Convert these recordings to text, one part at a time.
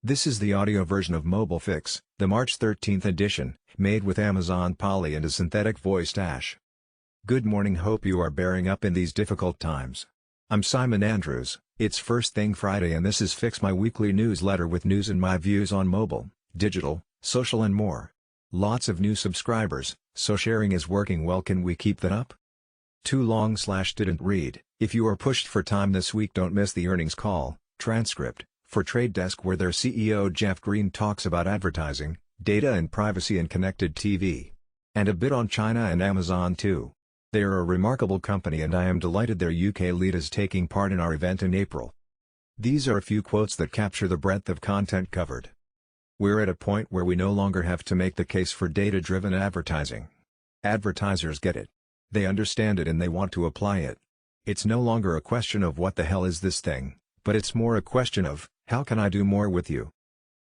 This is the audio version of Mobile Fix, the March 13th edition, made with Amazon Polly and a synthetic voice Ash. Good morning, hope you are bearing up in these difficult times. I'm Simon Andrews, it's First Thing Friday and this is Fix, my weekly newsletter with news and my views on mobile, digital, social and more. Lots of new subscribers, so sharing is working well. Can we keep that up? Too long/didn't read. If you are pushed for time this week, don't miss the earnings call transcript for Trade Desk, where their CEO Jeff Green talks about advertising, data and privacy and connected TV. And a bit on China and Amazon too. They are a remarkable company and I am delighted their UK lead is taking part in our event in April. These are a few quotes that capture the breadth of content covered. We're at a point where we no longer have to make the case for data-driven advertising. Advertisers get it. They understand it and they want to apply it. It's no longer a question of what the hell is this thing, but it's more a question of, how can I do more with you?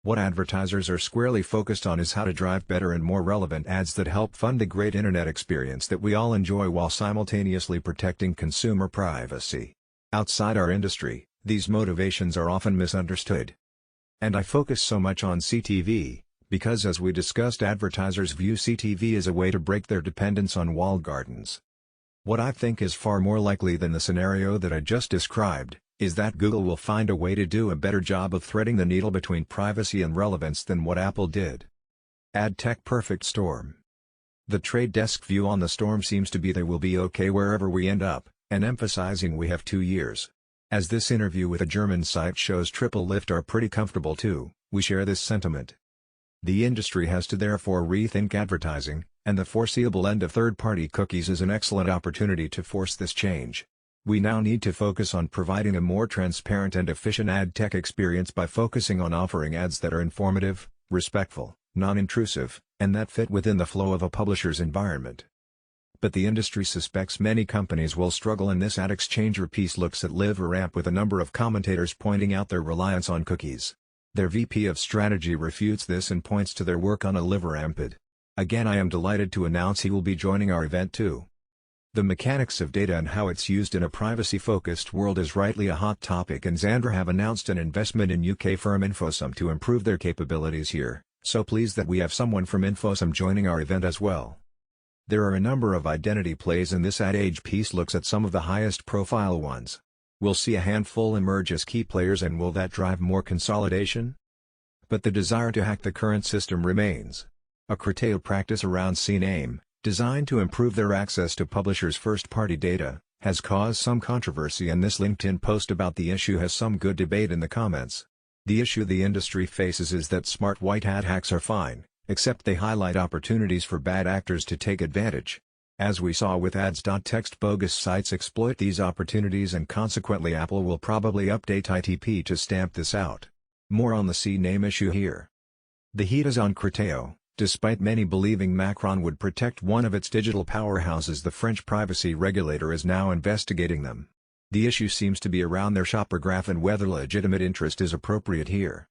What advertisers are squarely focused on is how to drive better and more relevant ads that help fund the great internet experience that we all enjoy while simultaneously protecting consumer privacy. Outside our industry, these motivations are often misunderstood. And I focus so much on CTV, because as we discussed, advertisers view CTV as a way to break their dependence on walled gardens. What I think is far more likely than the scenario that I just described, is that Google will find a way to do a better job of threading the needle between privacy and relevance than what Apple did. Ad Tech Perfect Storm. The Trade Desk view on the storm seems to be they will be okay wherever we end up, and emphasizing we have 2 years. As this interview with a German site shows, TripleLift are pretty comfortable too. We share this sentiment. The industry has to therefore rethink advertising, and the foreseeable end of third-party cookies is an excellent opportunity to force this change. We now need to focus on providing a more transparent and efficient ad tech experience by focusing on offering ads that are informative, respectful, non-intrusive, and that fit within the flow of a publisher's environment. But the industry suspects many companies will struggle, and this Ad Exchanger piece looks at LiveRamp with a number of commentators pointing out their reliance on cookies. Their VP of Strategy refutes this and points to their work on a LiveRamp ad. Again, I am delighted to announce he will be joining our event too. The mechanics of data and how it's used in a privacy-focused world is rightly a hot topic, and Xandr have announced an investment in UK firm Infosum to improve their capabilities here, so pleased that we have someone from Infosum joining our event as well. There are a number of identity plays, and this Ad Age piece looks at some of the highest profile ones. We'll see a handful emerge as key players, and will that drive more consolidation? But the desire to hack the current system remains. A Criteo practice around CNAME, designed to improve their access to publishers' first-party data, has caused some controversy, and this LinkedIn post about the issue has some good debate in the comments. The issue the industry faces is that smart white hat hacks are fine, except they highlight opportunities for bad actors to take advantage. As we saw with ads.txt, bogus sites exploit these opportunities, and consequently Apple will probably update ITP to stamp this out. More on the CNAME issue here. The heat is on Criteo. Despite many believing Macron would protect one of its digital powerhouses, the French privacy regulator is now investigating them. The issue seems to be around their shopper graph and whether legitimate interest is appropriate here.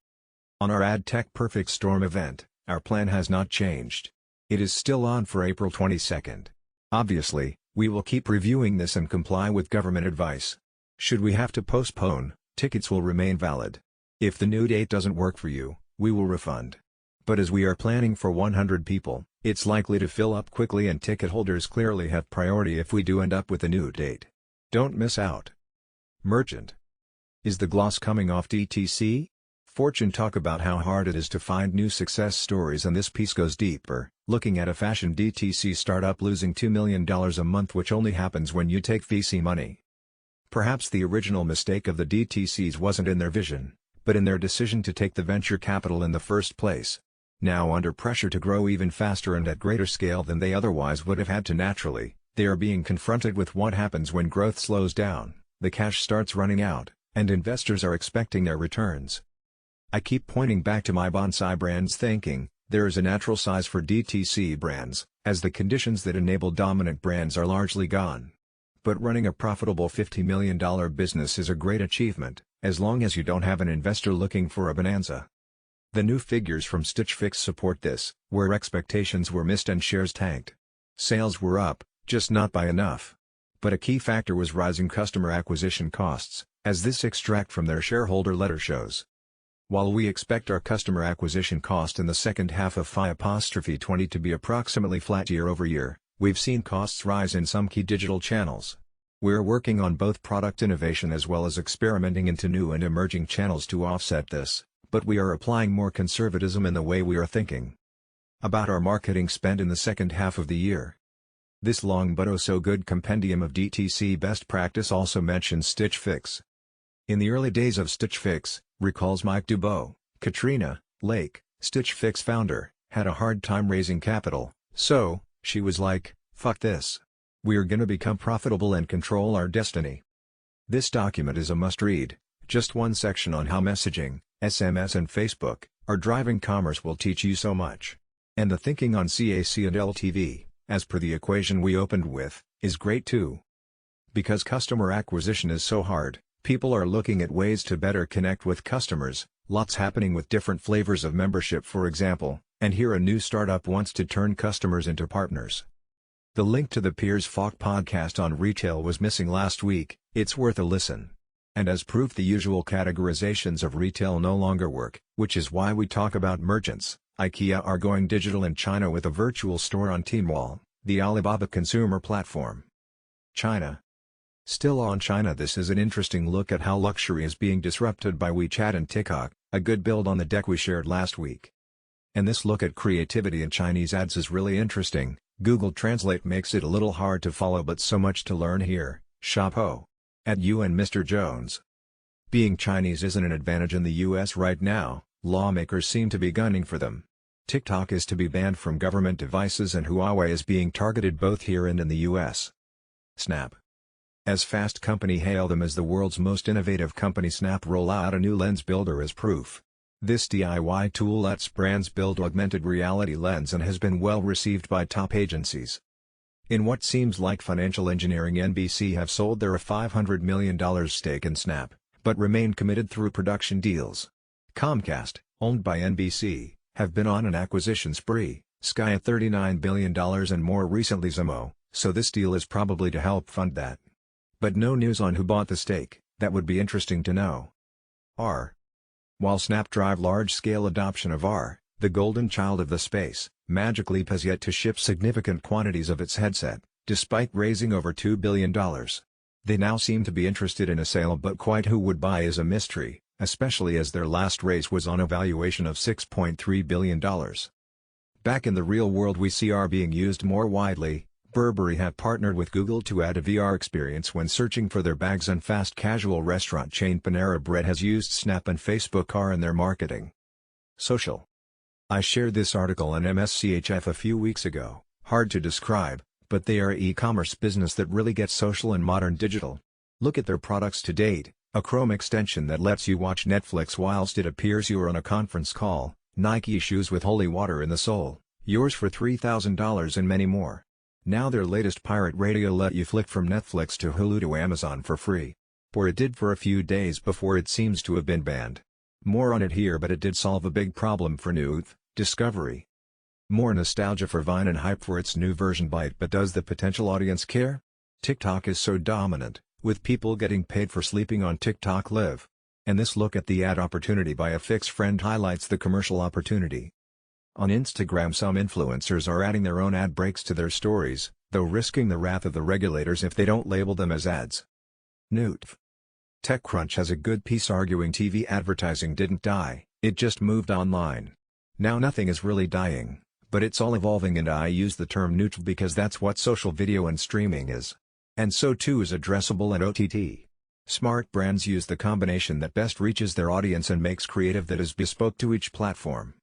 On our Ad Tech Perfect Storm event, our plan has not changed. It is still on for April 22nd. Obviously, we will keep reviewing this and comply with government advice. Should we have to postpone, tickets will remain valid. If the new date doesn't work for you, we will refund. But as we are planning for 100 people, it's likely to fill up quickly, and ticket holders clearly have priority if we do end up with a new date. Don't miss out. Merchant. Is the gloss coming off DTC? Fortune talk about how hard it is to find new success stories, and this piece goes deeper, looking at a fashion DTC startup losing $2 million a month, which only happens when you take VC money. Perhaps the original mistake of the DTCs wasn't in their vision, but in their decision to take the venture capital in the first place. Now, under pressure to grow even faster and at greater scale than they otherwise would have had to naturally, they are being confronted with what happens when growth slows down, the cash starts running out, and investors are expecting their returns. I keep pointing back to my bonsai brands, thinking, there is a natural size for DTC brands, as the conditions that enable dominant brands are largely gone. But running a profitable $50 million business is a great achievement, as long as you don't have an investor looking for a bonanza. The new figures from Stitch Fix support this, where expectations were missed and shares tanked. Sales were up, just not by enough. But a key factor was rising customer acquisition costs, as this extract from their shareholder letter shows. While we expect our customer acquisition cost in the second half of FY20 to be approximately flat year-over-year, we've seen costs rise in some key digital channels. We're working on both product innovation as well as experimenting into new and emerging channels to offset this, but we are applying more conservatism in the way we are thinking about our marketing spend in the second half of the year. This long but oh so good compendium of DTC best practice also mentions Stitch Fix. In the early days of Stitch Fix, recalls Mike Dubow, Katrina Lake, Stitch Fix founder, had a hard time raising capital, so she was like, "Fuck this. We're gonna become profitable and control our destiny." This document is a must-read. Just one section on how messaging, SMS and Facebook, are driving commerce will teach you so much. And the thinking on CAC and LTV, as per the equation we opened with, is great too. Because customer acquisition is so hard, people are looking at ways to better connect with customers, lots happening with different flavors of membership for example, and here a new startup wants to turn customers into partners. The link to the Piers Falk podcast on retail was missing last week, it's worth a listen. And as proof the usual categorizations of retail no longer work, which is why we talk about merchants. IKEA are going digital in China with a virtual store on Tmall, the Alibaba consumer platform. China. Still on China, this is an interesting look at how luxury is being disrupted by WeChat and TikTok, a good build on the deck we shared last week. And this look at creativity in Chinese ads is really interesting. Google Translate makes it a little hard to follow but so much to learn here. Chapeau. At you and Mr. Jones. Being Chinese isn't an advantage in the US right now. Lawmakers seem to be gunning for them. TikTok is to be banned from government devices and Huawei is being targeted both here and in the US. Snap. As Fast Company hail them as the world's most innovative company, Snap roll out a new lens builder as proof. This DIY tool lets brands build augmented reality lens and has been well received by top agencies. In what seems like financial engineering, NBC have sold their $500 million stake in Snap, but remain committed through production deals. Comcast, owned by NBC, have been on an acquisition spree, Sky at $39 billion and more recently Xumo, so this deal is probably to help fund that. But no news on who bought the stake. That would be interesting to know. R. While Snap drive large-scale adoption of R, the golden child of the space, Magic Leap has yet to ship significant quantities of its headset, despite raising over $2 billion. They now seem to be interested in a sale, but quite who would buy is a mystery, especially as their last raise was on a valuation of $6.3 billion. Back in the real world, we see R being used more widely. Burberry have partnered with Google to add a VR experience when searching for their bags, and fast casual restaurant chain Panera Bread has used Snap and Facebook R in their marketing. Social. I shared this article on MSCHF a few weeks ago. Hard to describe, but they are an e-commerce business that really gets social and modern digital. Look at their products to date. A Chrome extension that lets you watch Netflix whilst it appears you are on a conference call, Nike shoes with holy water in the sole, yours for $3,000 and many more. Now their latest pirate radio let you flick from Netflix to Hulu to Amazon for free. Or it did for a few days before it seems to have been banned. More on it here, but it did solve a big problem for youth, discovery. More nostalgia for Vine and hype for its new version Byte, but does the potential audience care? TikTok is so dominant, with people getting paid for sleeping on TikTok live. And this look at the ad opportunity by a Fix friend highlights the commercial opportunity. On Instagram, some influencers are adding their own ad breaks to their stories, though risking the wrath of the regulators if they don't label them as ads. Newt. TechCrunch has a good piece arguing TV advertising didn't die, it just moved online. Now nothing is really dying, but it's all evolving, and I use the term neutral because that's what social video and streaming is. And so too is addressable and OTT. Smart brands use the combination that best reaches their audience and makes creative that is bespoke to each platform.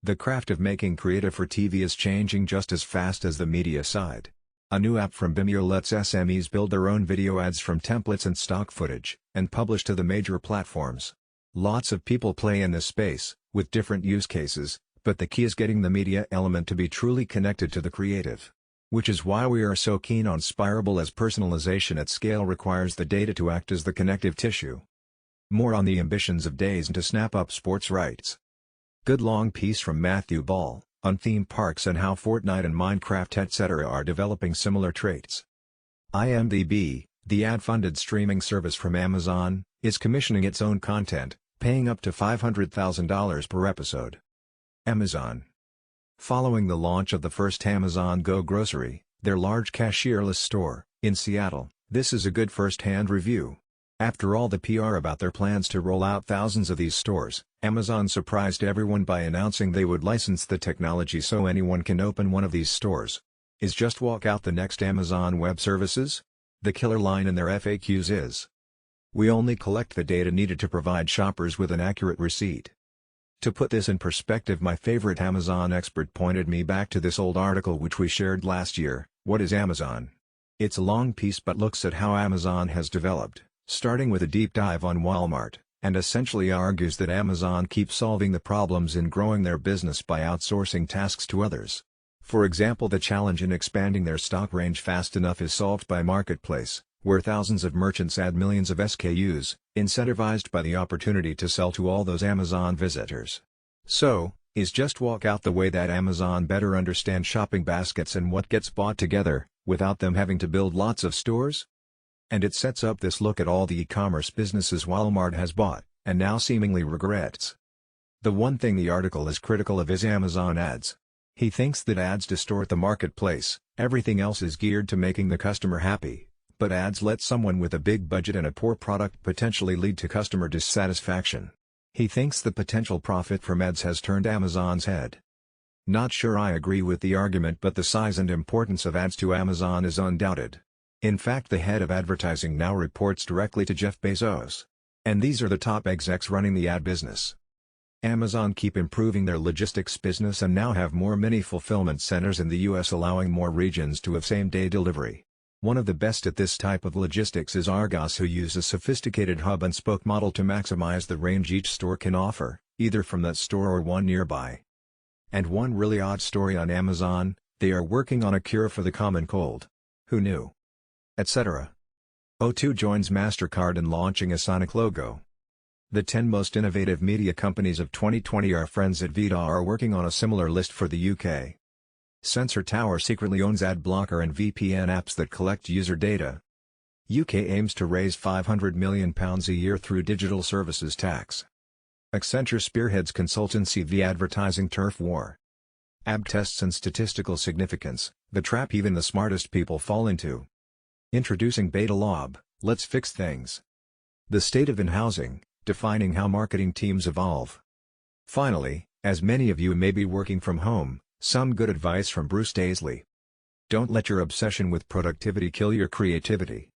The craft of making creative for TV is changing just as fast as the media side. A new app from Vimeo lets SMEs build their own video ads from templates and stock footage, and publish to the major platforms. Lots of people play in this space, with different use cases, but the key is getting the media element to be truly connected to the creative. Which is why we are so keen on Spirable, as personalization at scale requires the data to act as the connective tissue. More on the ambitions of DAZN to snap up sports rights. Good long piece from Matthew Ball, on theme parks and how Fortnite and Minecraft etc. are developing similar traits. IMDb, the ad-funded streaming service from Amazon, is commissioning its own content, paying up to $500,000 per episode. Amazon. Following the launch of the first Amazon Go Grocery, their large cashierless store, in Seattle, this is a good first-hand review. After all the PR about their plans to roll out thousands of these stores, Amazon surprised everyone by announcing they would license the technology so anyone can open one of these stores. Is Just Walk Out the next Amazon Web Services? The killer line in their FAQs is, "We only collect the data needed to provide shoppers with an accurate receipt." To put this in perspective, my favorite Amazon expert pointed me back to this old article which we shared last year, What is Amazon? It's a long piece but looks at how Amazon has developed, starting with a deep dive on Walmart, and essentially argues that Amazon keeps solving the problems in growing their business by outsourcing tasks to others. For example, the challenge in expanding their stock range fast enough is solved by Marketplace, where thousands of merchants add millions of SKUs, incentivized by the opportunity to sell to all those Amazon visitors. So, is Just Walk Out the way that Amazon better understands shopping baskets and what gets bought together, without them having to build lots of stores? And it sets up this look at all the e-commerce businesses Walmart has bought, and now seemingly regrets. The one thing the article is critical of is Amazon ads. He thinks that ads distort the marketplace, everything else is geared to making the customer happy, but ads let someone with a big budget and a poor product potentially lead to customer dissatisfaction. He thinks the potential profit from ads has turned Amazon's head. Not sure I agree with the argument, but the size and importance of ads to Amazon is undoubted. In fact, the head of advertising now reports directly to Jeff Bezos. And these are the top execs running the ad business. Amazon keep improving their logistics business and now have more mini fulfillment centers in the US, allowing more regions to have same-day delivery. One of the best at this type of logistics is Argos, who use a sophisticated hub-and-spoke model to maximize the range each store can offer, either from that store or one nearby. And one really odd story on Amazon, they are working on a cure for the common cold. Who knew? Etc. O2 joins MasterCard in launching a Sonic logo. The 10 most innovative media companies of 2020, our friends at Vita are working on a similar list for the UK. Sensor Tower secretly owns ad blocker and VPN apps that collect user data. UK aims to raise £500 million a year through digital services tax. Accenture spearheads consultancy via advertising turf war. AB tests and statistical significance, the trap even the smartest people fall into. Introducing Beta Lob, let's fix things. The state of in-housing, defining how marketing teams evolve. Finally, as many of you may be working from home, some good advice from Bruce Daisley. Don't let your obsession with productivity kill your creativity.